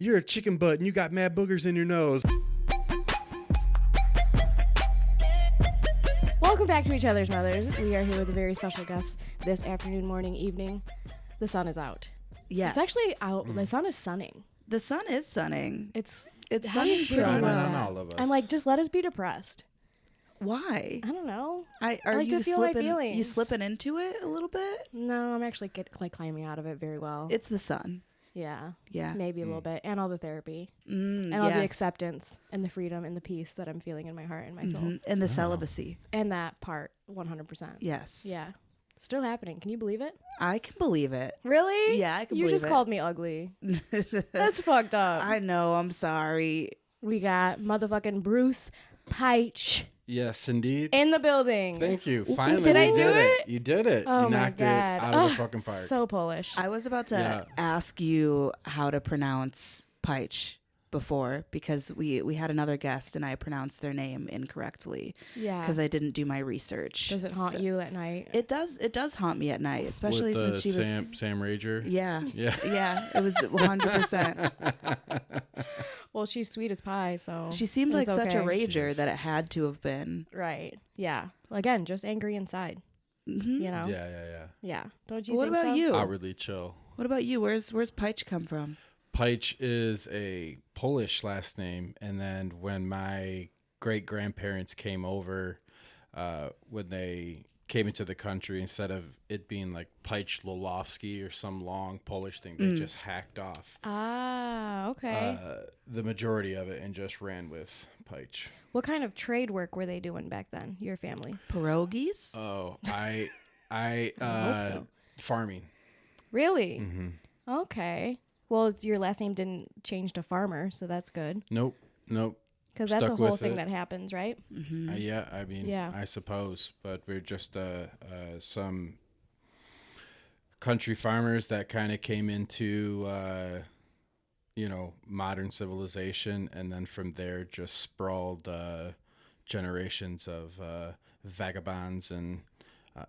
You're a chicken butt and you got mad boogers in your nose. Welcome back to Each Other's Mothers. We are here with a very special guest this afternoon, morning, evening. The sun is out. Yes. It's actually out. The sun is sunning. The sun is sunning. It's Sunning pretty Shining well. on all of us. I'm like, just let us be depressed. Why? I don't know. Are I like you to feel my slipping? You feelings. slipping into it a little bit? No, I'm actually climbing out of it very well. It's the sun. Yeah. Yeah. Maybe a little bit. And all the therapy. And all the yes. acceptance and the freedom and the peace that I'm feeling in my heart and my soul. And the celibacy. And that part, 100%. Yes. Yeah. Still happening. Can you believe it? I can believe it. Really? Yeah, I can You believe just it. called me ugly. That's fucked up. I know. I'm sorry. We got motherfucking Bruce Pych Yes, indeed. in the building. Thank you. Finally, Did I you do did it? You did it. Oh You my knocked God. it out of the fucking park. So Polish. I was about to Yeah. ask you how to pronounce Pych before because we had another guest and I pronounced their name incorrectly Yeah. because I didn't do my research. Does it haunt you at night? It does haunt me at night, especially With since she was. Sam Rager. Yeah. Yeah. Yeah. It was 100%. Well, she's sweet as pie, so She seemed it's like such a okay. rager that it had to have been. Right. Yeah. Again, just angry inside. You know? Yeah. Yeah. Don't you What think about so? you? Outwardly chill. What about you? Where's Pych come from? Pych is a Polish last name, and then when my great grandparents came over, when they came into the country, instead of it being like Pych Lolowski or some long Polish thing, they just hacked off Ah, okay. the majority of it and just ran with Pych. What kind of trade work were they doing back then, your family? Pierogies? Oh, I hope so. Farming. Really? Mm-hmm. Okay. Well, your last name didn't change to farmer, so that's good. Nope. Because that's a Stuck whole with thing it. that happens, right? Yeah, I mean, Yeah. I suppose, but we're just some country farmers that kind of came into, modern civilization, and then from there just sprawled generations of vagabonds and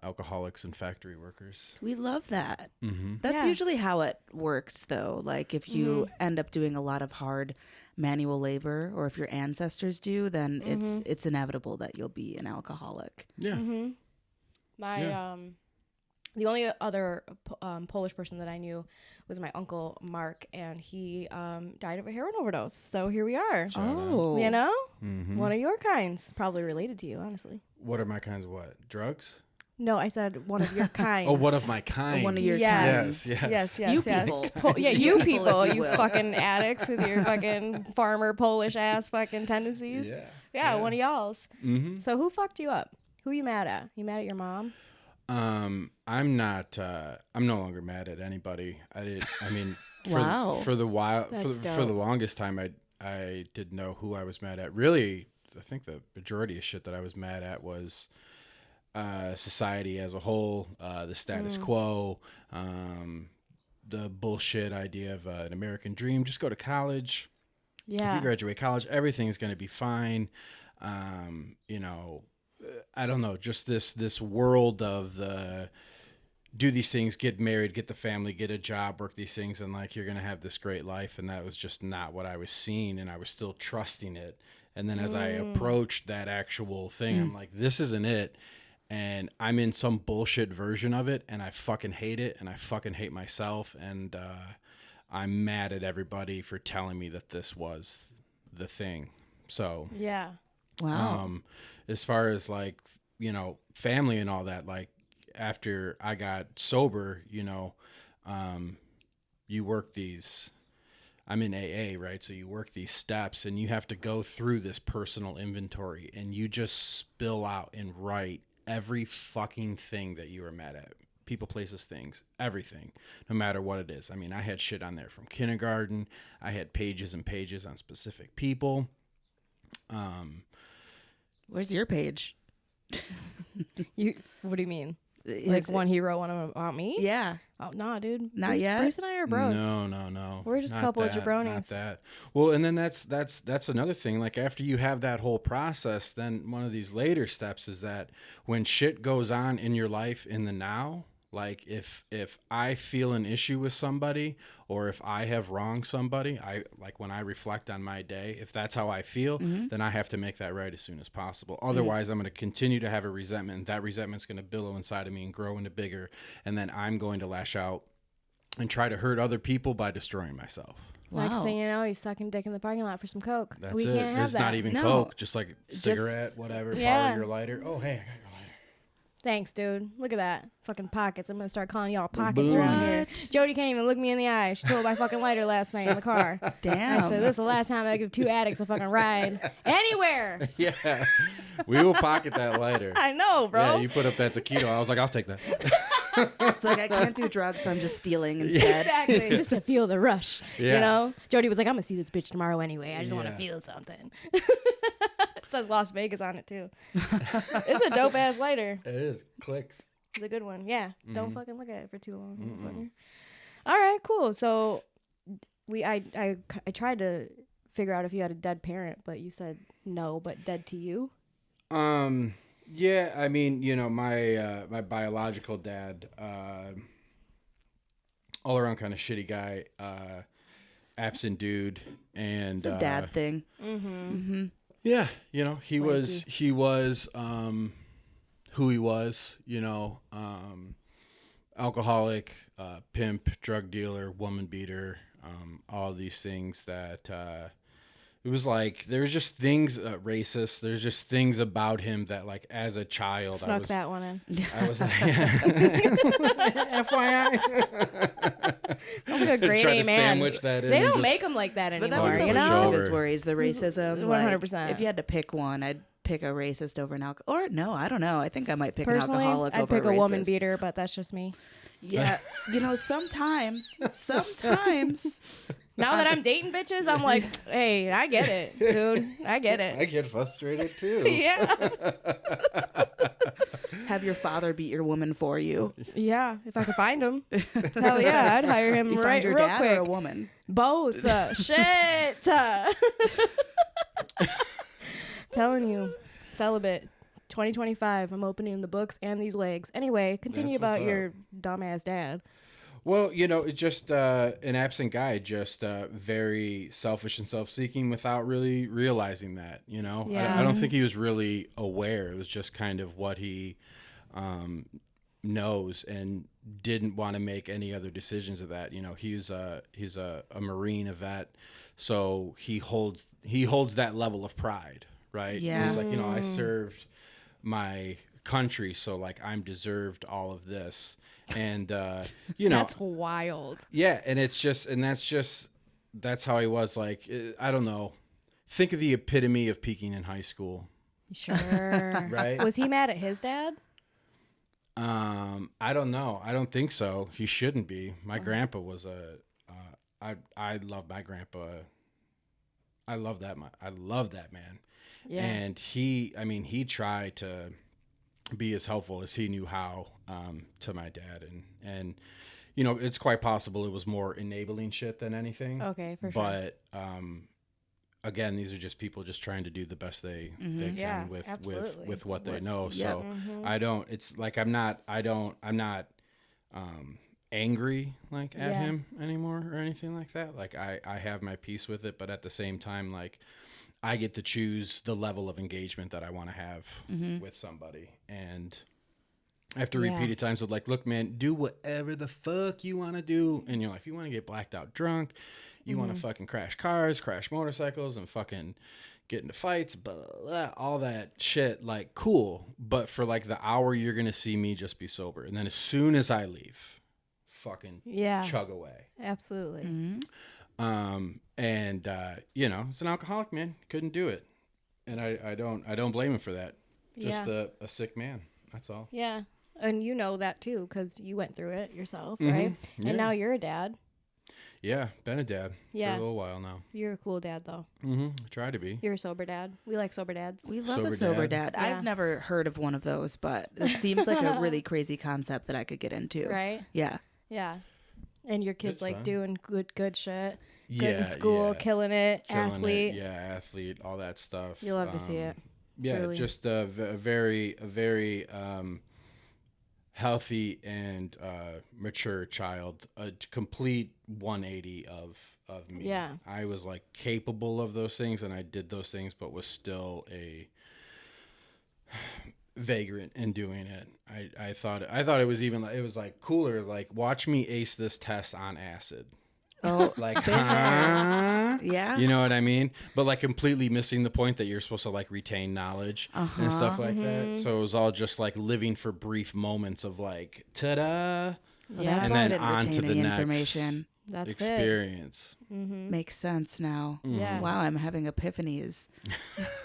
alcoholics and factory workers. We love that. Mm-hmm. That's Yeah. usually how it works, though. Like, if you end up doing a lot of hard manual labor, or if your ancestors do, then it's inevitable that you'll be an alcoholic. Yeah. My Yeah. the only other Polish person that I knew was my uncle Mark, and he died of a heroin overdose. So here we are. Oh. You know, Mm-hmm. one of your kinds, probably related to you, honestly. What are my kinds of what? Drugs? No, I said one of your kinds. Oh, one of my kinds. One of your Yes, Yes. yes, You yes. people. Yeah, You you people, people, if you you will. fucking addicts with your fucking farmer Polish ass fucking tendencies. Yeah, one of y'all's. Mm-hmm. So who fucked you up? Who you mad at? You mad at your mom? I'm not. I'm no longer mad at anybody. I mean, Wow. For the while, That's for the dope. longest time, I didn't know who I was mad at. Really, I think the majority of shit that I was mad at was society as a whole, the status quo, the bullshit idea of an American dream. Just go to college. If Yeah. you graduate college, everything's going to be fine. I don't know, just this world of the do these things, get married, get the family, get a job, work these things, and like you're going to have this great life. And that was just not what I was seeing, and I was still trusting it. And then as I approached that actual thing, I'm like, this isn't it. And I'm in some bullshit version of it, and I fucking hate it, and I fucking hate myself, and I'm mad at everybody for telling me that this was the thing. So, Yeah. Wow. as far as like, family and all that, like after I got sober, you work these, I'm in AA, right? So you work these steps and you have to go through this personal inventory and you just spill out and write every fucking thing that you were mad at. People, places, things, everything, no matter what it is. I mean, I had shit on there from kindergarten. I had pages and pages on specific people. Where's your page? You. What do you mean? Is Like one he wrote one about me? Yeah. Oh, nah, dude. Not Bruce, yet? Bruce and I are bros. No. We're just a Not couple of that, jabronis. Not that. Well, and then that's another thing. Like after you have that whole process, then one of these later steps is that when shit goes on in your life in the now, Like if I feel an issue with somebody, or if I have wronged somebody, I like when I reflect on my day, if that's how I feel, then I have to make that right as soon as possible. Otherwise, I'm going to continue to have a resentment, and that resentment's going to billow inside of me and grow into bigger, and then I'm going to lash out and try to hurt other people by destroying myself. Next Wow. thing you know, he's sucking dick in the parking lot for some coke. That's we it. can't have It's that. not even No. Coke, just like cigarette, whatever. Yeah. Borrow your lighter. Oh, hey, I got your lighter. Thanks, dude. Look at that. Fucking pockets. I'm gonna start calling y'all pockets Boom. around here. What? Jody can't even look me in the eye. She told my fucking lighter last night in the car. I Damn. said, this is the last time I give 2 addicts a fucking ride. Anywhere. Yeah, we will pocket that lighter. I know, bro. Yeah, you put up that taquito. I was like, I'll take that. It's like I can't do drugs, so I'm just stealing instead. Exactly. Just to feel the rush. Yeah. You know? Jody was like, I'm gonna see this bitch tomorrow anyway. I just want to Yeah. feel something. It says Las Vegas on it too. It's a dope ass lighter. It is. Clicks. It's a good one. Yeah. Don't fucking look at it for too long. motherfucker. All right, cool. So I tried to figure out if you had a dead parent, but you said no, but dead to you. Yeah, I mean, you know, my my biological dad, all around kind of shitty guy, absent dude, and It's a dad thing. yeah, you know, he Flaky. was who he was, you know, alcoholic, pimp, drug dealer, woman beater, all these things that it was like there was just things racist. There's just things about him that, like, as a child, Snuck that one in. I was like, FYI. That's like a grade Tried A to man. sandwich that in They and don't just- make them like that But that anymore. was the You least know. of his Over. worries, the racism. 100%. Like, if you had to pick one, I'd pick a racist over an alcoholic. Or no, I don't know. I think I might pick Personally, an alcoholic I'd over pick a racist. woman beater, but that's just me. Yeah, you know, sometimes. Now that I'm dating bitches, I'm like, hey, I get it, dude. I get I it. get frustrated too. Yeah. Have your father beat your woman for you. Yeah. If I could find him. Hell yeah, I'd hire him You right find your real dad quick. or a woman? Both. Shit. Telling you. Celibate. 2025. I'm opening the books and these legs. Anyway, continue That's what's about up. your dumbass dad. Well, you know, it's just an absent guy, just very selfish and self-seeking without really realizing that, you know. Yeah. I don't think he was really aware. It was just kind of what he knows and didn't want to make any other decisions of that. You know, he's a Marine, a vet, so he holds that level of pride, right? Yeah. He's like, you know, I served my country, so like I'm deserved all of this. And you know, That's wild. yeah, and that's how he was. Like, I don't know. Think of the epitome of peaking in high school, Sure. right? Was he mad at his dad? I don't know. I don't think so. He shouldn't be. My grandpa was I love my grandpa. I love that man. Yeah. And he tried to be as helpful as he knew how to my dad, and you know, it's quite possible it was more enabling shit than anything. Okay, for sure. But again, these are just people just trying to do the best they can Yeah, with absolutely. what they know. Yep. So I don't. It's like I'm not angry like at Yeah. him anymore or anything like that. Like I have my peace with it, but at the same time, like I get to choose the level of engagement that I want to have with somebody. And after Yeah. repeated times of like, look, man, do whatever the fuck you want to do in your life. You want to get blacked out drunk. You want to fucking crash cars, crash motorcycles, and fucking get into fights, blah, blah, blah, all that shit. Like, cool. But for like the hour, you're going to see me just be sober. And then as soon as I leave, fucking Yeah. chug away. Absolutely. And you know, it's an alcoholic, man. Couldn't do it. And I don't blame him for that. Just Yeah. a sick man. That's all. Yeah. And you know that too, because you went through it yourself, Mhm. right? Yeah. And now you're a dad. Yeah. Been a dad Yeah. for a little while now. You're a cool dad, though. Try to be. You're a sober dad. We like sober dads. We love Sober a sober dad. dad. Yeah. I've never heard of one of those, but it seems like a really crazy concept that I could get into. Right? Yeah. Yeah. And your kid's It's like fun. doing good shit. Good Yeah. in school, yeah. killing it, Killing it. athlete. Yeah, athlete, all that stuff. You love to see it. Yeah, Truly. just a very healthy and mature child, a complete 180 of me. Yeah. I was like capable of those things, and I did those things, but was still a vagrant in doing it. I thought it was even it was like cooler. Like, watch me ace this test on acid. Oh, Like, huh? yeah. You know what I mean? But like completely missing the point that you're supposed to like retain knowledge and stuff like that. So it was all just like living for brief moments of like, ta-da. Well, Yeah. that's And why I then didn't on retain to the any next information. That's experience. Makes sense now. Yeah. Wow, I'm having epiphanies.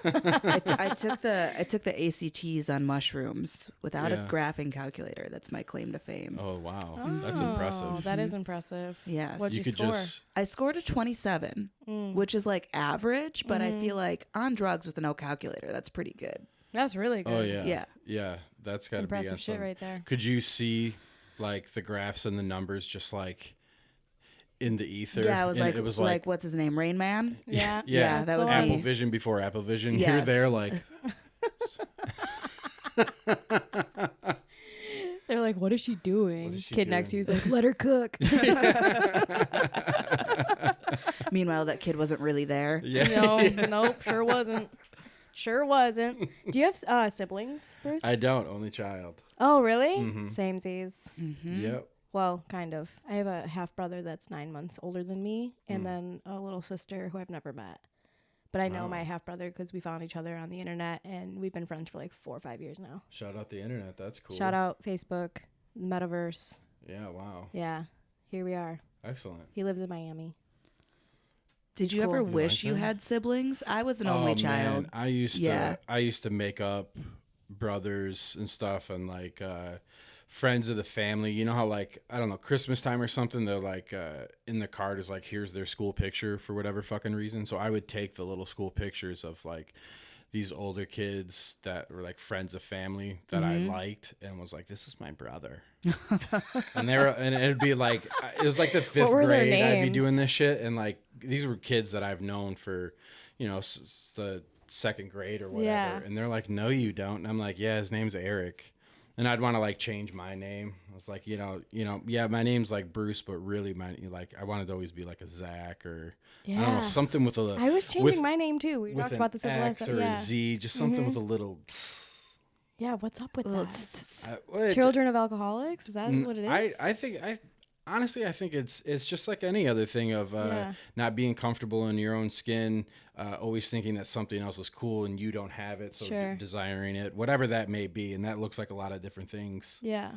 I took the ACTs on mushrooms without a Yeah. graphing calculator. That's my claim to fame. Oh wow, it. that's Oh, impressive. that is impressive. Yes. What'd You you could score? just I scored a 27, which is like average, but I feel like on drugs with no calculator, that's pretty good. That's really good. oh yeah Yeah. yeah that's got It's to be impressive on shit some- right there. Could you see like the graphs and the numbers just like in the ether? Yeah, I was And like, it was like, what's his name, Rain Man? Yeah. yeah, that that's was the one. Apple me. Vision before Apple Vision. Yes. You're there like They're like, what is she doing? What is she Kid next to you doing? is like, let her cook. Meanwhile, that kid wasn't really there. yeah. No, nope, sure wasn't. Sure wasn't. Do you have siblings, Bruce? I don't, only child. Oh, really? Mhm. Samesies. Yep. Well, kind of. I have a half brother that's 9 months older than me, and then a little sister who I've never met. But I know Oh. my half brother because we found each other on the internet, and we've been friends for like 4 or 5 years now. Shout out the internet. That's cool. Shout out Facebook, Metaverse. Yeah. Wow. Yeah, here we are. Excellent. He lives in Miami. Did you Cool. ever You wish like you that? had siblings? I was an only Oh, child. man. I used Yeah. to make up brothers and stuff, and like friends of the family. You know how like, I don't know, Christmas time or something, they're like in the card is like, here's their school picture for whatever fucking reason. So I would take the little school pictures of like these older kids that were like friends of family that I liked, and was like, this is my brother. And it'd be like, it was like the 5th were their grade I'd be names? doing this shit, and like these were kids that I've known for, you know, the 2nd grade or whatever. Yeah. And they're like, no, you don't. And I'm like, yeah, his name's Eric. And I'd want to like change my name. I was like, you know, yeah, my name's like Bruce, but really I wanted to always be like a Zach or I don't Yeah. know, something with a I was changing with- my name too. We with talked an about this in the last X or yeah. a Z, just something with a little. Yeah, what's up with Well, that? Children of alcoholics? Is that what it is? I think honestly, I think it's just like any other thing of Yeah. not being comfortable in your own skin, always thinking that something else is cool and you don't have it, so Sure. desiring it, whatever that may be, and that looks like a lot of different things. Yeah.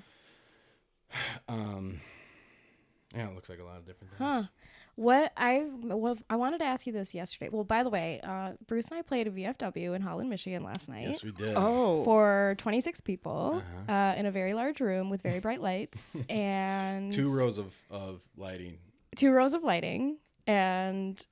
Yeah, it looks like a lot of different things. Huh. What I wanted to ask you this yesterday. Well, by the way, Bruce and I played a VFW in Holland, Michigan last night. Yes, we did. oh, For 26 people in a very large room with very bright lights and 2 rows of lighting, 2 rows of lighting. And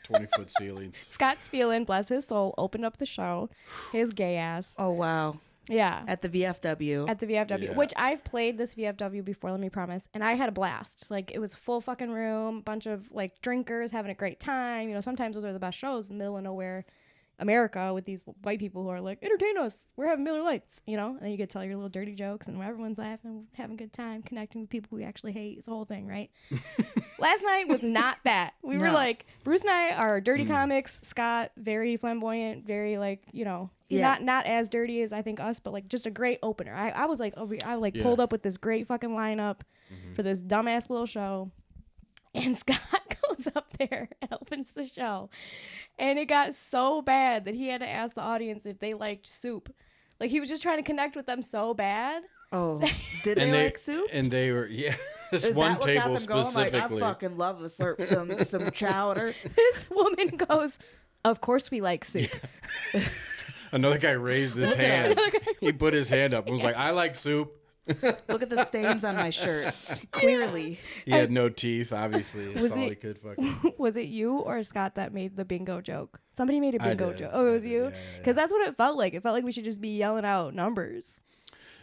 20-foot ceilings. Scott Spielin, bless his soul, opened up the show. His gay ass. oh wow! Yeah. At the VFW. At the VFW, Yeah. which I've played this VFW before, let me promise, and I had a blast. Like, it was a full fucking room, bunch of like drinkers having a great time. You know, sometimes those are the best shows in the middle of nowhere America with these white people who are like, entertain us, we're having Miller Lights, you know, and then you get to tell your little dirty jokes and everyone's laughing, having a good time, connecting with people we actually hate. It's the whole thing, right? Last night was not that. We were No. like, Bruce and I are dirty comics. Scott, very flamboyant, very like, you know, Yeah. not as dirty as I think us, but like just a great opener. I was like, I like Yeah. pulled up with this great fucking lineup for this dumbass little show. And Scott goes up there and opens the show. And it got so bad that he had to ask the audience if they liked soup. Like, he was just trying to connect with them so bad. Oh, did they like soup? And they were, yeah. This Is one that what table got them going? specifically. Like, I fucking love a slurp, some chowder. This woman goes, of course we like soup. Another guy raised his hand. He put his hand up and was like, I like soup. Look at the stains on my shirt. Clearly. He had no teeth, obviously. That's Was all it- he could fucking. Was it you or Scott that made the bingo joke? Somebody made a bingo did. joke. Oh, it I was did. you? Yeah, yeah, Because that's what it felt like. It felt like we should just be yelling out numbers.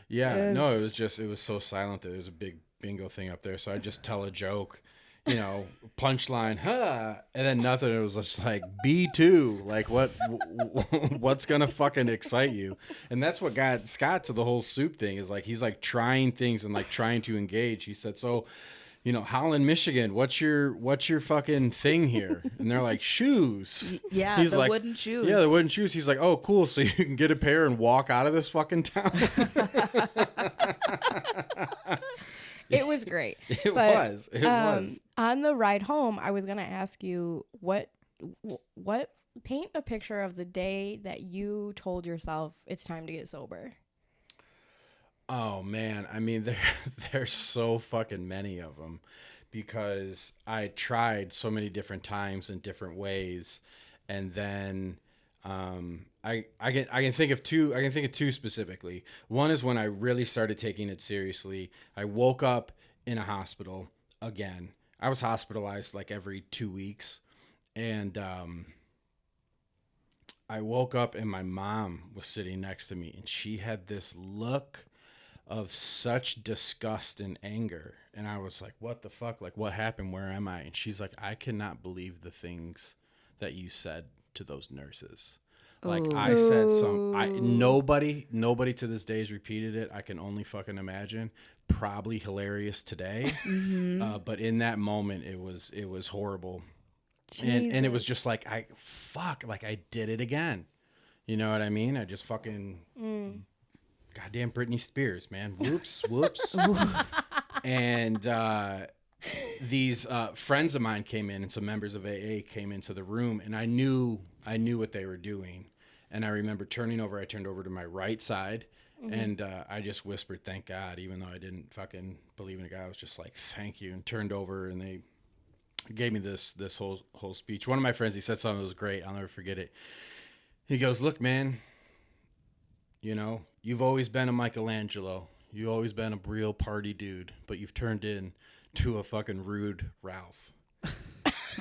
Yeah, no, Yes. it was so silent that there was a big bingo thing up there. So I just tell a joke, you know, punchline, huh? And then nothing. It was just like B2. Like what's gonna fucking excite you? And that's what got Scott to the whole soup thing. Is like he's like trying things and like trying to engage. He said, so, you know, Holland, Michigan, what's your fucking thing here? And they're like, shoes. Yeah, He's the like, wooden shoes. Yeah, the wooden shoes. He's like, oh, cool. So you can get a pair and walk out of this fucking town. It was great. It was. On the ride home, I was gonna ask you what paint a picture of the day that you told yourself it's time to get sober. Oh man, I mean there's so fucking many of them because I tried so many different times in different ways, and then I can think of two specifically. One is when I really started taking it seriously. I woke up in a hospital again. I was hospitalized like every 2 weeks, and I woke up and my mom was sitting next to me, and she had this look of such disgust and anger. And I was like, what the fuck? Like, what happened? Where am I? And she's like, I cannot believe the things that you said to those nurses. Like, Ooh. I said nobody to this day has repeated it. I can only fucking imagine. Probably hilarious today. But in that moment, it was horrible. And it was just like, I did it again. You know what I mean? I just fucking... Goddamn Britney Spears, man. Whoops. And these friends of mine came in, and some members of AA came into the room, and I knew what they were doing. And I remember I turned over to my right side, and I just whispered, thank God, even though I didn't fucking believe in a guy. I was just like, thank you, and turned over, and they gave me this whole speech. One of my friends, he said something that was great. I'll never forget it. He goes, look, man, you know, you've always been a Michelangelo. You've always been a real party dude, but you've turned into a fucking rude Ralph.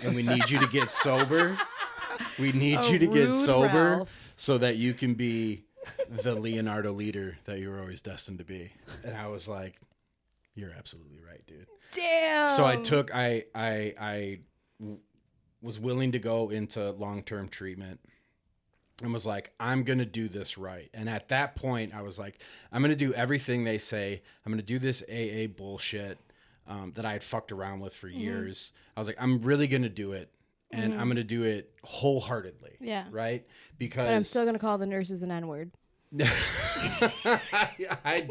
And we need you to get sober. We need you to get sober Ralph. so that you can be the Leonardo leader that you were always destined to be. And I was like, you're absolutely right, dude. Damn. So I was willing to go into long-term treatment. And was like, I'm going to do this right. And at that point, I was like, I'm going to do everything they say. I'm going to do this AA bullshit that I had fucked around with for years. I was like, I'm really going to do it. And I'm going to do it wholeheartedly. Yeah. Right? Because... But I'm still going to call the nurses an N-word. I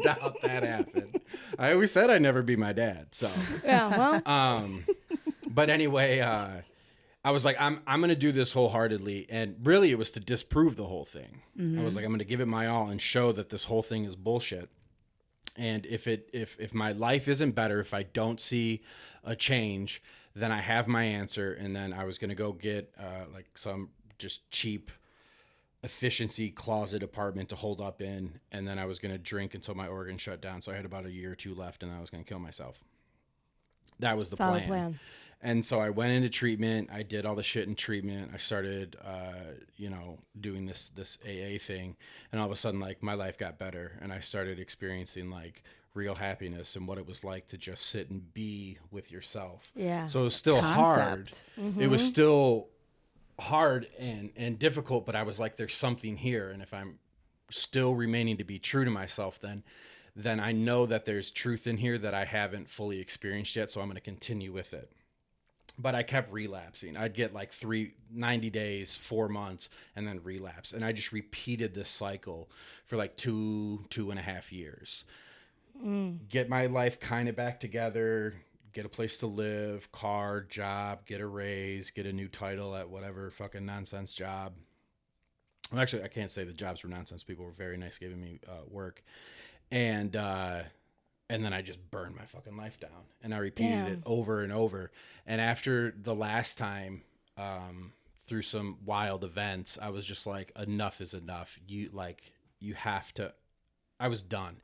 doubt that happened. I always said I'd never be my dad. So... Yeah, well... But anyway... I was like, I'm going to do this wholeheartedly. And really, it was to disprove the whole thing. I was like, I'm going to give it my all and show that this whole thing is bullshit. And if my life isn't better, if I don't see a change, then I have my answer. And then I was going to go get like some just cheap efficiency closet apartment to hold up in. And then I was going to drink until my organs shut down. So I had about a year or two left, and I was going to kill myself. That was the plan. And so I went into treatment. I did all the shit in treatment. I started, doing this AA thing. And all of a sudden, like, my life got better. And I started experiencing, like, real happiness and what it was like to just sit and be with yourself. Yeah. So it was still hard. It was still hard and difficult. But I was like, there's something here. And if I'm still remaining to be true to myself, then I know that there's truth in here that I haven't fully experienced yet. So I'm going to continue with it. But I kept relapsing. I'd get like 90 days, 4 months, and then relapse. And I just repeated this cycle for like 2.5 years. Get my life kind of back together, get a place to live, car, job, get a raise, get a new title at whatever fucking nonsense job. Well, actually, I can't say the jobs were nonsense. People were very nice giving me work. And then I just burned my fucking life down, and I repeated it over and over. And after the last time, through some wild events, I was just like, enough is enough. You have to, I was done.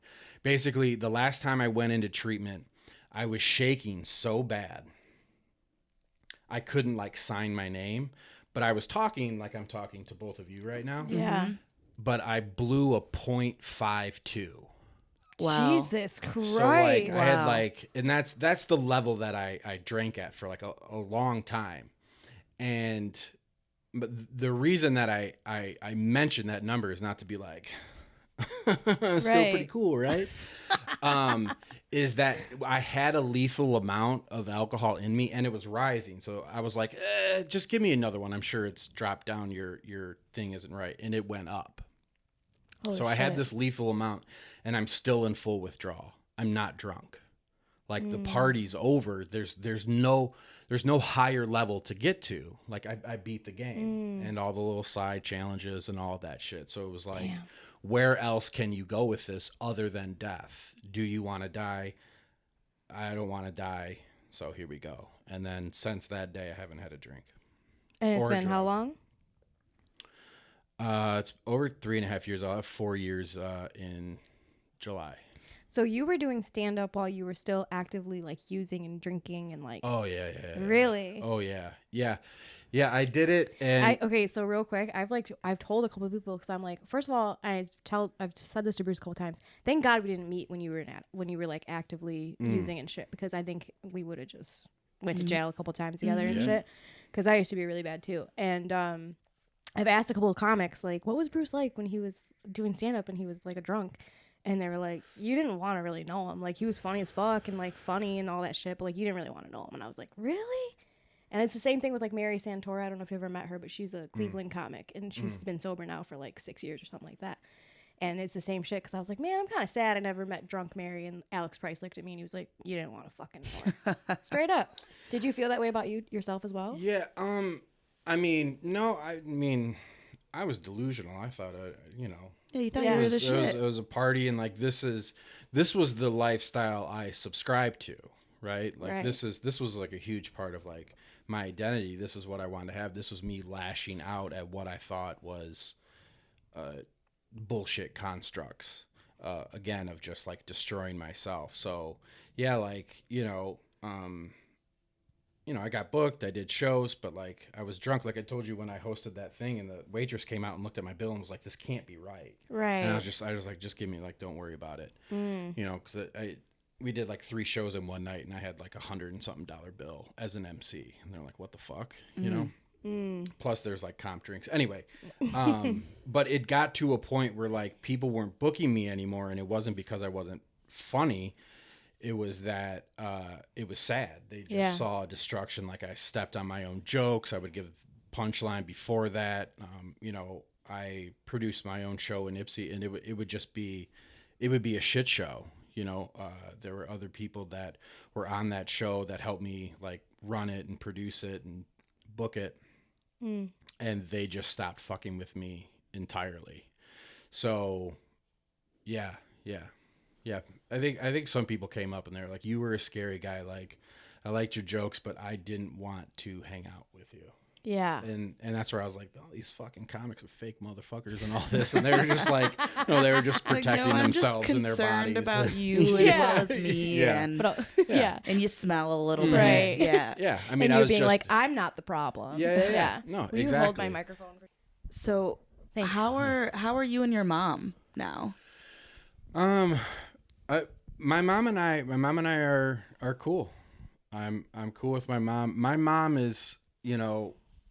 Basically, the last time I went into treatment, I was shaking so bad. I couldn't like sign my name, but I was talking like I'm talking to both of you right now. Yeah. But I blew a .52. Wow. Jesus Christ. So like I had Wow. like, and that's the level that I drank at for like a long time. And but the reason that I mention that number is not to be like still pretty Right. cool, right? Is that I had a lethal amount of alcohol in me and it was rising. So I was like, just give me another one. I'm sure it's dropped down. Your thing isn't right. And it went up. Holy So I had shit. this lethal amount and I'm still in full withdrawal. I'm not drunk. Like the party's over. There's no higher level to get to. Like I beat the game and all the little side challenges and all that shit. So it was like, Damn. where else can you go with this other than death? Do you want to die? I don't want to die. So here we go. And then since that day, I haven't had a drink. And it's or a been how drug. long? It's over 3.5 years. I'll have 4 years in July. So you were doing stand up while you were still actively like using and drinking and like Oh yeah. really? Oh yeah. I did it, and Okay, so real quick, I've told a couple of people because I'm like, first of all, I've said this to Bruce a couple times. Thank God we didn't meet when you were like actively using and shit, because I think we would have just went to jail a couple times together and shit. Because I used to be really bad too, and I've asked a couple of comics like, what was Bruce like when he was doing stand up and he was like a drunk. And they were like, you didn't want to really know him. Like, he was funny as fuck and, like, funny and all that shit. But, like, you didn't really want to know him. And I was like, really? And it's the same thing with, like, Mary Santora. I don't know if you ever met her, but she's a Cleveland comic. And she's been sober now for, like, 6 years or something like that. And it's the same shit. Because I was like, man, I'm kind of sad I never met drunk Mary. And Alex Price looked at me and he was like, you didn't want to fucking know her. Straight up. Did you feel that way about yourself as well? yeah. I mean, no. I mean, I was delusional. I thought, Yeah, you thought Yeah. you were It the was, shit. it was a party, and like this was the lifestyle I subscribed to, right? Like Right. this was like a huge part of like my identity. This is what I wanted to have. This was me lashing out at what I thought was bullshit constructs, again, of just like destroying myself. So yeah, like I got booked, I did shows, but like I was drunk. Like I told you when I hosted that thing, and the waitress came out and looked at my bill and was like, this can't be right. Right. And I was like, just give me, like, don't worry about it. Because we did like 3 shows in one night and I had like $100 and something bill as an MC. And they're like, what the fuck? Plus there's like comp drinks. Anyway, but it got to a point where like people weren't booking me anymore. And it wasn't because I wasn't funny. It was that it was sad. They just saw destruction. Like I stepped on my own jokes. I would give punchline before that. I produced my own show in Ipsy, and it would be a shit show. There were other people that were on that show that helped me like run it and produce it and book it, and they just stopped fucking with me entirely. So, yeah. I think some people came up and they're like, "You were a scary guy. Like, I liked your jokes, but I didn't want to hang out with you." Yeah. And that's where I was like, "Oh, these fucking comics are fake motherfuckers and all this," and they were just like, they were just protecting themselves and their bodies. I'm just concerned about you as Yeah. well as me, Yeah. and But yeah. and you smell a little bit, Right. yeah. Yeah, I mean, And I you was being just like, I'm not the problem. Yeah. No, Will you exactly. hold my microphone? So Thanks. how are you and your mom now? My mom and I are cool. I'm cool with my mom. My mom is,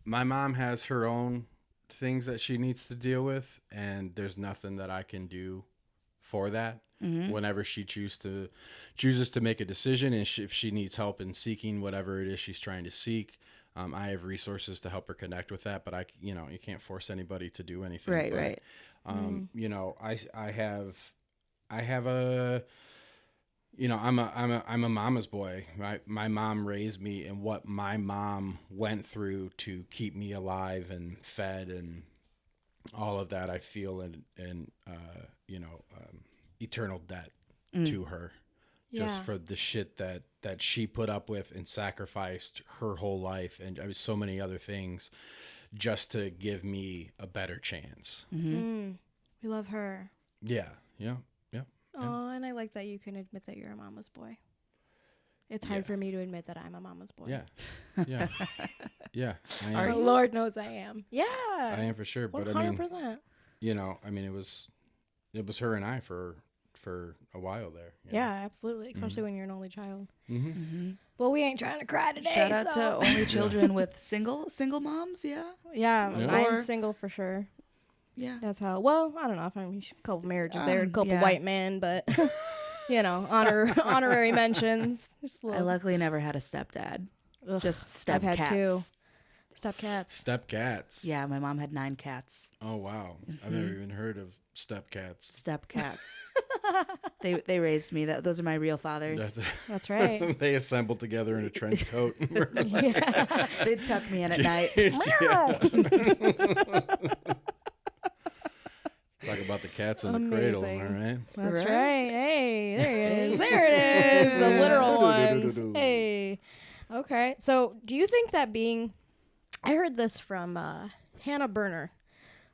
my mom has her own things that she needs to deal with, and there's nothing that I can do for that. Whenever she chooses to make a decision, and if she needs help in seeking whatever it is she's trying to seek, I have resources to help her connect with that. But you can't force anybody to do anything. Right, but, right. I have a. I'm a mama's boy. My mom raised me, and what my mom went through to keep me alive and fed and all of that, I feel in eternal debt to her, just for the shit that she put up with and sacrificed her whole life, and so many other things, just to give me a better chance. We love her. Yeah. Oh, and I like that you can admit that you're a mama's boy. It's hard for me to admit that I'm a mama's boy. Yeah. I Are am. But you? Lord knows I am. Yeah. I am for sure. But 100%. it was her and I for for a while there. Yeah, absolutely. Especially when you're an only child. Mm-hmm. Well, we ain't trying to cry today. Shout out so. to only children with single moms. Yeah. Yeah, Yeah. mine's Or- single for sure. Yeah. That's how. Well, I don't know if I'm a couple marriages there, a couple yeah. white men, but honorary mentions. Just a I little, luckily never had a stepdad. ugh, Just step I've had cats. 2 step cats. Step cats. Yeah, my mom had 9 cats. Oh wow, I've never even heard of step cats. Step cats. they raised me. Those are my real fathers. That's right. They assembled together in a trench coat. Yeah. They'd tuck me in at night. Talk about the cats in the cradle, all Amazing. right? That's Right? right. Hey, there it is. There it is. The literal ones. Hey. Okay. So, do you think that I heard this from Hannah Berner,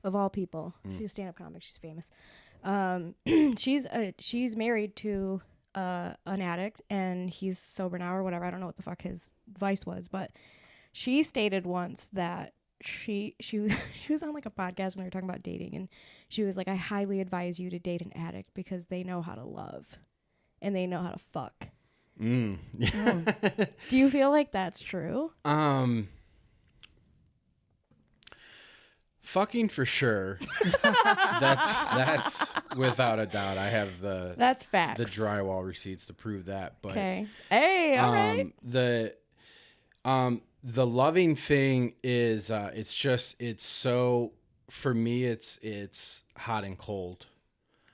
of all people. She's a stand-up comic. She's famous. She's married to an addict, and he's sober now or whatever. I don't know what the fuck his vice was, but she stated once that she was on like a podcast and they were talking about dating, and she was like, I highly advise you to date an addict because they know how to love and they know how to fuck. Mm. Do you feel like that's true? Fucking for sure. That's without a doubt. I have That's facts. the drywall receipts to prove that. But Okay. Hey, all right. the loving thing is it's so, for me it's hot and cold.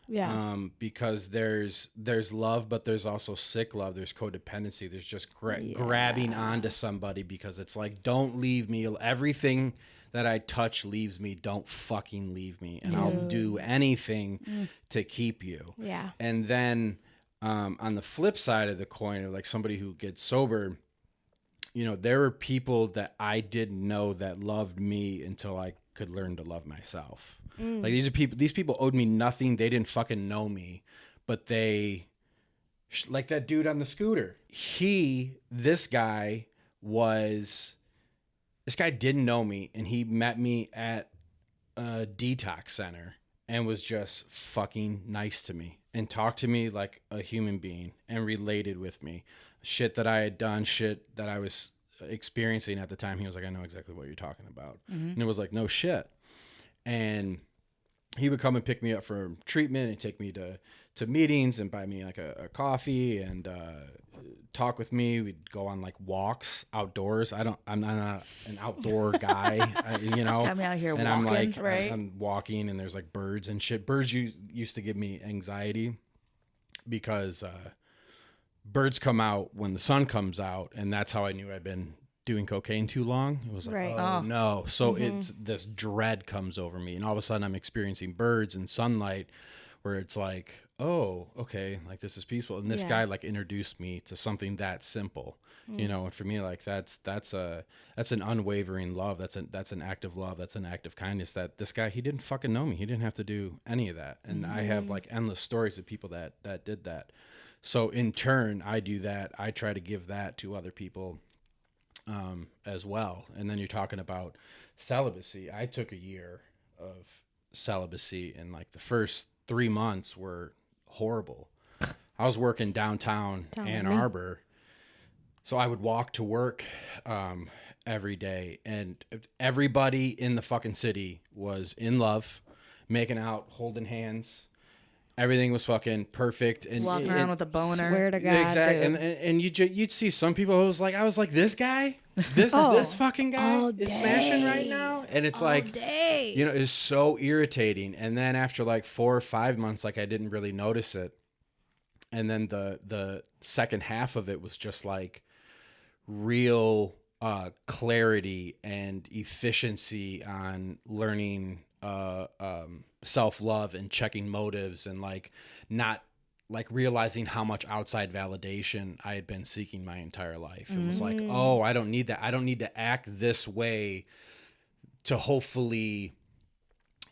Yeah. Because there's love, but there's also sick love. There's codependency. There's just grabbing onto somebody because it's like, don't leave me. Everything that I touch leaves me. Don't fucking leave me. And I'll do anything to keep you. Yeah. And then on the flip side of the coin, of like somebody who gets sober, there were people that I didn't know that loved me until I could learn to love myself. Like these people owed me nothing. They didn't fucking know me, but like that dude on the scooter. This guy didn't know me, and he met me at a detox center and was just fucking nice to me and talked to me like a human being and related with me. Shit that I had done, shit that I was experiencing at the time. He was like, I know exactly what you're talking about. And it was like, no shit. And he would come and pick me up for treatment and take me to meetings and buy me like a coffee and talk with me. We'd go on like walks outdoors. I'm not an outdoor guy, Got me out here and walking, I'm like, right? I'm walking and there's like birds and shit. Birds used to give me anxiety because birds come out when the sun comes out, and that's how I knew I'd been doing cocaine too long. It was like, Right. oh no. So it's this dread comes over me, and all of a sudden I'm experiencing birds and sunlight where it's like, oh, okay, like this is peaceful. And this guy like introduced me to something that simple, and for me, like that's an unwavering love. That's an act of love. That's an act of kindness that this guy, he didn't fucking know me. He didn't have to do any of that. And I have like endless stories of people that did that. So in turn, I do that. I try to give that to other people as well. And then you're talking about celibacy. I took a year of celibacy, and like the first 3 months were horrible. I was working downtown Ann Arbor, so I would walk to work every day, and everybody in the fucking city was in love, making out, holding hands. Everything was fucking perfect, and Walking around with a boner. Swear to God, exactly. dude. And you'd see some people who I was like, this guy, this fucking guy all is smashing day. right now, and it's All like, day. it's so irritating. And then after like 4 or 5 months, like I didn't really notice it, and then the second half of it was just like real clarity and efficiency on learning self-love and checking motives, and like not like realizing how much outside validation I had been seeking my entire life. It was like, oh, I don't need that. I don't need to act this way to hopefully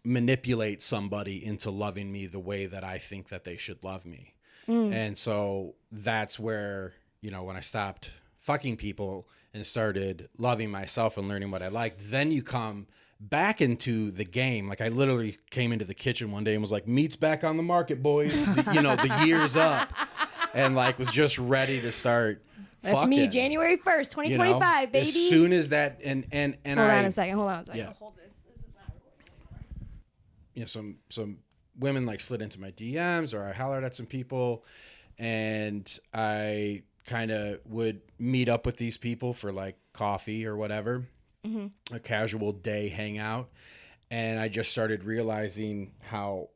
manipulate somebody into loving me the way that I think that they should love me. And so that's where, when I stopped fucking people and started loving myself and learning what I liked, then you come back into the game. Like I literally came into the kitchen one day and was like, meat's back on the market, boys. The year's up, and like was just ready to start. That's fucking, me, January 1st, 2025, baby. As soon as that, and hold on a second. Yeah. Hold this. This is not recording. Some women like slid into my DMs, or I hollered at some people, and I kind of would meet up with these people for like coffee or whatever, a casual day hangout. And I just started realizing how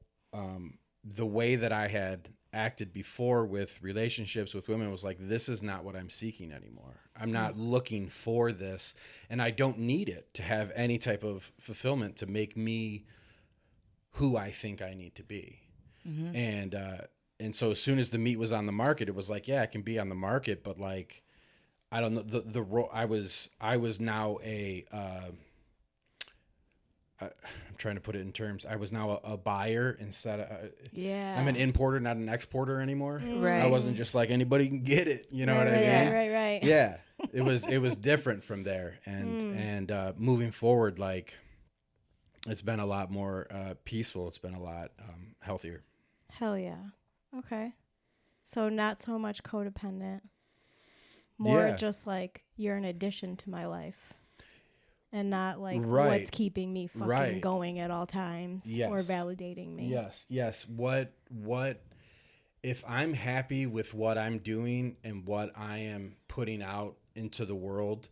the way that I had acted before with relationships with women was like, this is not what I'm seeking anymore. I'm not looking for this, and I don't need it to have any type of fulfillment to make me who I think I need to be. And so as soon as the meat was on the market, it was like, yeah, it can be on the market, but like, I don't know, the role I was now I'm trying to put it in terms. I was now a buyer instead of, I'm an importer, not an exporter anymore. Right. I wasn't just like anybody can get it. You know what I mean? Right. Yeah. It was different from there. And moving forward, like it's been a lot more peaceful. It's been a lot healthier. Hell yeah. Okay. So not so much codependent. More just like you're an addition to my life. And not like what's keeping me fucking going at all times or validating me. Yes. What if I'm happy with what I'm doing and what I am putting out into the world,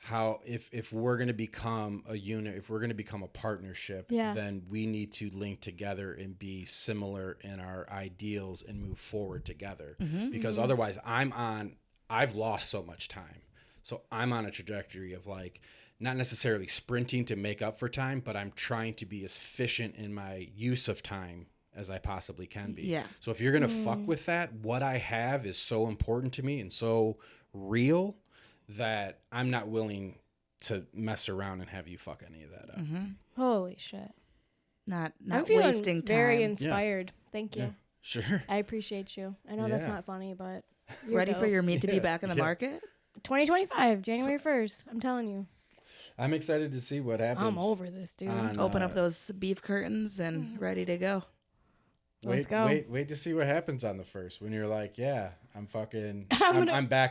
how if we're going to become a unit, if we're going to become a partnership, then we need to link together and be similar in our ideals and move forward together. Because otherwise I've lost so much time. So I'm on a trajectory of like, not necessarily sprinting to make up for time, but I'm trying to be as efficient in my use of time as I possibly can be. Yeah. So if you're going to fuck with that, what I have is so important to me and so real that I'm not willing to mess around and have you fuck any of that up. Holy shit. Not I'm feeling wasting time. very inspired. Thank you. Yeah, sure. I appreciate you. I know that's not funny, but you're Ready dope. for your meat to be back in the market? 2025, January 1st. I'm telling you. I'm excited to see what happens. I'm over this, dude. Open up those beef curtains and ready to go. Let's go. Wait to see what happens on the first when you're like, yeah, I'm back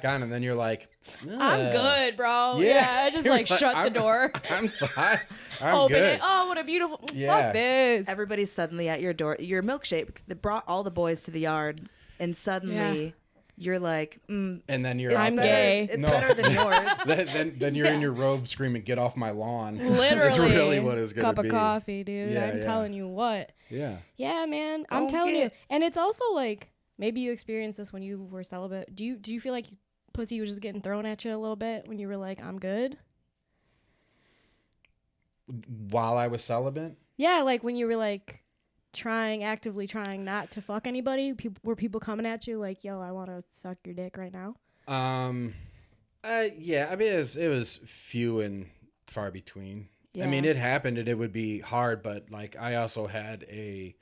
on, and then you're like, I'm good, bro. Yeah, I just like shut the door. I'm tired. I'm Open good. it. Oh, what a beautiful. Yeah. Fuck this. Everybody's suddenly at your door. Your milkshake. They brought all the boys to the yard, and suddenly you're like, and then you're I'm out there. gay. It's better than yours. then you're in your robe screaming, "Get off my lawn!" Literally, That's really what it's gonna cup be. of coffee, dude. Yeah, I'm telling you what. Yeah. Yeah, man. I'm telling you. And it's also like maybe you experienced this when you were celibate. Do you feel like pussy was just getting thrown at you a little bit when you were like, I'm good? While I was celibate? Yeah, like when you were like actively trying not to fuck anybody. Were people coming at you like, yo, I want to suck your dick right now? Yeah. I mean, it was few and far between. Yeah. I mean, it happened and it would be hard, but like I also had a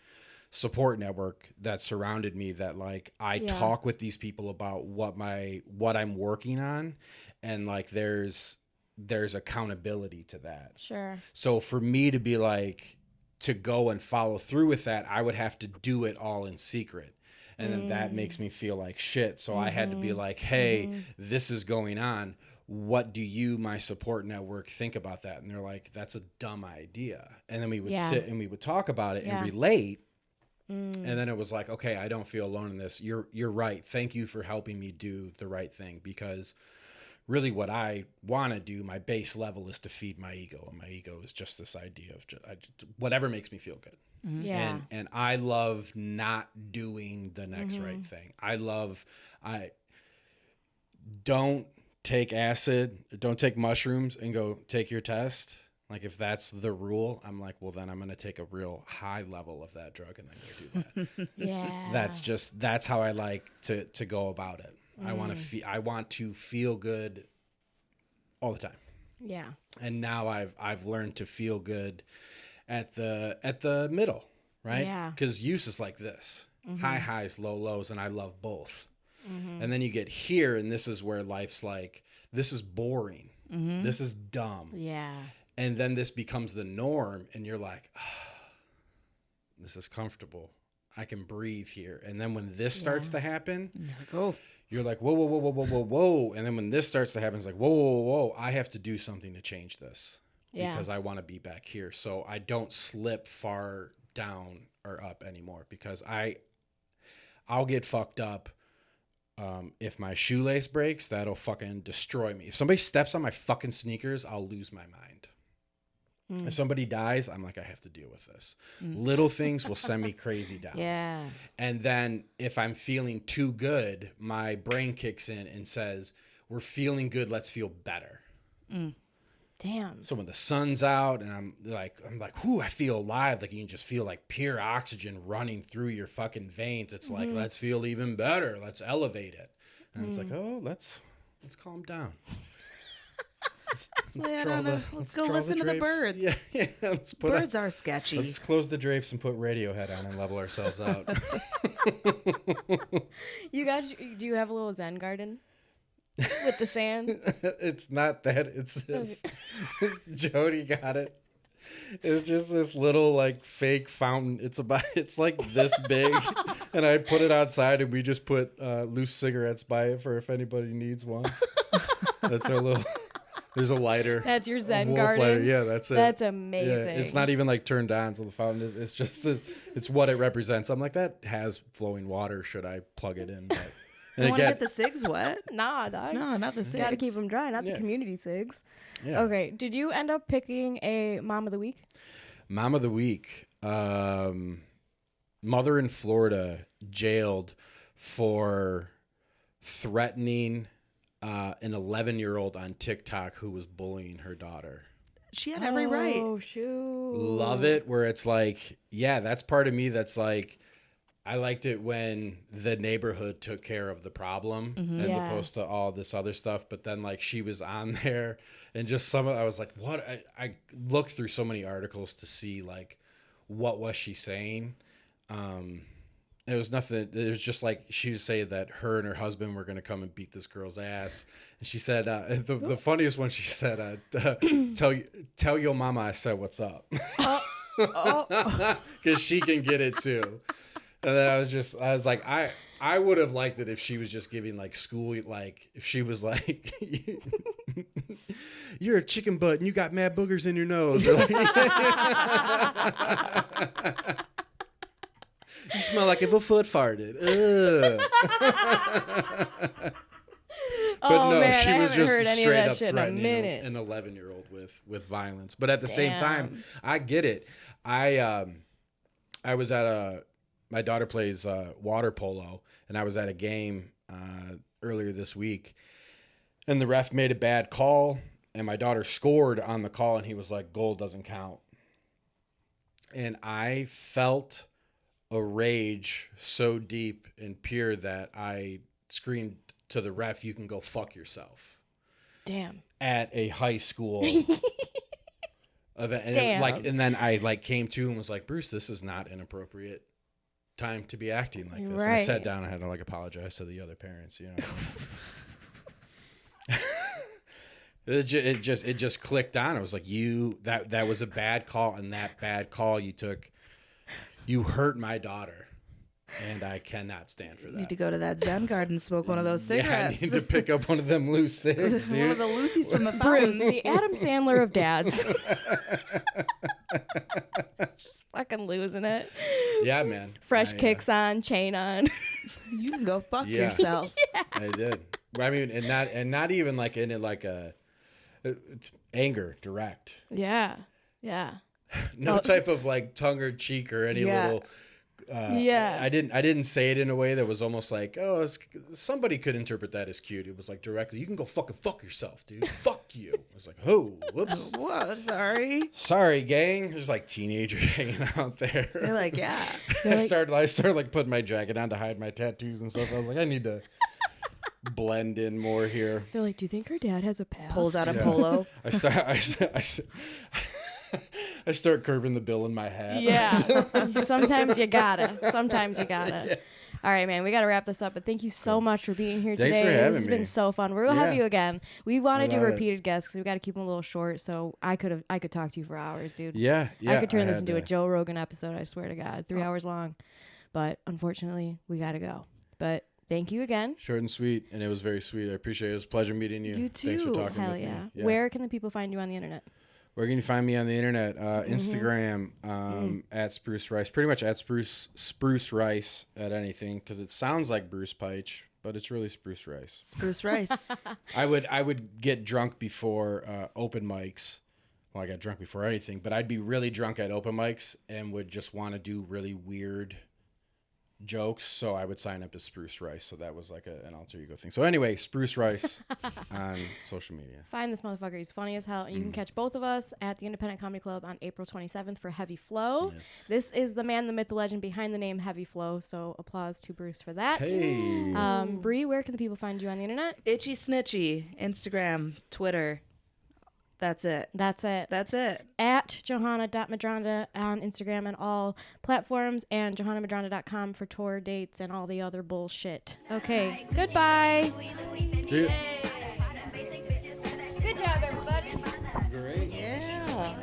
support network that surrounded me that like I talk with these people about what I'm working on, and like there's accountability to that. Sure. So for me to be like to go and follow through with that, I would have to do it all in secret. And then that makes me feel like shit. So I had to be like, hey, this is going on. What do you, my support network, think about that? And they're like, that's a dumb idea. And then we would sit and we would talk about it and relate. And then it was like, okay, I don't feel alone in this. You're right. Thank you for helping me do the right thing, because really what I want to do, my base level, is to feed my ego. And my ego is just this idea of whatever makes me feel good. Yeah. And I love not doing the next right thing. I don't take acid, don't take mushrooms and go take your test. Like if that's the rule, I'm like, well, then I'm going to take a real high level of that drug and then go do that. Yeah. That's how I like to go about it. I want to feel good all the time. Yeah. And now I've learned to feel good at the middle, right? Yeah. Because use is like this: high highs, low lows, and I love both. And then you get here, and this is where life's like, this is boring. This is dumb. Yeah. And then this becomes the norm, and you're like, this is comfortable. I can breathe here. And then when this starts to happen, you're like, whoa, whoa, whoa, whoa, whoa, whoa, whoa. And then when this starts to happen, it's like, whoa, whoa, whoa, whoa. I have to do something to change this because I want to be back here. So I don't slip far down or up anymore because I'll get fucked up. If my shoelace breaks, that'll fucking destroy me. If somebody steps on my fucking sneakers, I'll lose my mind. If somebody dies, I'm like, I have to deal with this. Little things will send me crazy down. Yeah. And then if I'm feeling too good, my brain kicks in and says, we're feeling good, let's feel better. Damn. So when the sun's out and I'm like, whoo, I feel alive. Like you can just feel like pure oxygen running through your fucking veins. It's like, let's feel even better. Let's elevate it. And it's like, oh, let's calm down. Let's go listen to the birds. Yeah. Birds are sketchy. Let's close the drapes and put Radiohead on and level ourselves out. Do you have a little Zen garden with the sand? It's not that. It's this. Jody got it. It's just this little like fake fountain. It's like this big, and I put it outside, and we just put loose cigarettes by it for if anybody needs one. That's our little. There's a lighter. That's your Zen garden. Lighter. Yeah, that's it. That's amazing. Yeah, it's not even like turned on, so the fountain is. It's just this. It's what it represents. I'm like, that has flowing water. Should I plug it in? But, Don't want to get the cigs wet. Nah, dog. No, not the cigs. Got to keep them dry, not the community cigs. Yeah. Okay. Did you end up picking a mom of the week? Mom of the week. Mother in Florida jailed for threatening an 11-year-old on TikTok who was bullying her daughter. She had every right. Oh, shoot. Love it. Where it's like, yeah, that's part of me that's like, I liked it when the neighborhood took care of the problem as opposed to all this other stuff. But then like she was on there and just I was like, what? I looked through so many articles to see like, what was she saying? It was nothing. It was just like she was saying that her and her husband were going to come and beat this girl's ass. And she said, the funniest one, she said, tell your mama I said what's up. Because she can get it too. And then I was like, I would have liked it if she was just giving like school, like if she was like, you're a chicken butt and you got mad boogers in your nose. Or like, you smell like if a foot farted. But no, man, she I was haven't heard just any of straight that up shit in a threatening minute. an 11-year-old with violence. But at the same time, I get it. I was at my daughter plays water polo, and I was at a game earlier this week, and the ref made a bad call, and my daughter scored on the call, and he was like, goal doesn't count. And I felt a rage so deep and pure that I screamed to the ref, you can go fuck yourself. Damn. At a high school event. And Damn. and then I like came to and was like, Bruce, this is not an appropriate time to be acting like this. Right. And I sat down and I had to like apologize to the other parents, you know. It just clicked on. I was like, that was a bad call, and that bad call you took, you hurt my daughter, and I cannot stand for that. Need to go to that Zen garden, smoke one of those cigarettes. Yeah, I need to pick up one of them loose cigs, dude. One of the Lucy's from the Bruce, fountain. the Adam Sandler of dads. Just fucking losing it. Yeah, man. Fresh kicks on, chain on. You can go fuck yourself. I did. I mean, and not even like in it like a anger, direct. Yeah. No type of like tongue or cheek or any little. I didn't say it in a way that was almost like, oh, somebody could interpret that as cute. It was like directly, you can go fucking fuck yourself, dude. Fuck you. I was like, oh, whoops. What? Sorry, gang. There's like teenagers hanging out there. They're like, yeah. I started like putting my jacket on to hide my tattoos and stuff. I was like, I need to blend in more here. They're like, do you think her dad has a past? Pulls out a polo. I start curving the bill in my hat. Yeah. Sometimes you gotta. Yeah. All right, man, we got to wrap this up. But thank you so much for being here Thanks today. for having This has me. been so fun. We'll have Yeah. you again. We want to do love it. repeated guests because we got to keep them a little short. So I could talk to you for hours, dude. Yeah. I could turn this had into a to- Joe Rogan episode. I swear to God, 3 hours long. But unfortunately, we got to go. But thank you again. Short and sweet, and it was very sweet. I appreciate it. It was a pleasure meeting you. You Thanks for too. talking Hell with yeah. me. Where can the people find you on the internet? Where can you find me on the internet? Mm-hmm. Instagram, at Spruce Rice. Pretty much at Spruce Rice at anything, because it sounds like Bruce Pych, but it's really Spruce Rice. Spruce rice. I would get drunk before open mics. Well, I got drunk before anything, but I'd be really drunk at open mics and would just want to do really weird jokes. So I would sign up as Spruce Rice. So that was like an alter ego thing. So anyway, Spruce Rice on social media. Find this motherfucker. He's funny as hell. And you can catch both of us at the Independent Comedy Club on April 27th for Heavy Flow. Yes. This is the man, the myth, the legend behind the name Heavy Flow. So applause to Bruce for that. Hey. Bree, where can the people find you on the internet? Itchy Snitchy. Instagram, Twitter. That's it. That's it. That's it. At Johanna.Madronda on Instagram and all platforms, and JohannaMadronda.com for tour dates and all the other bullshit. Okay, goodbye. See ya. Good job, everybody. Great. Yeah.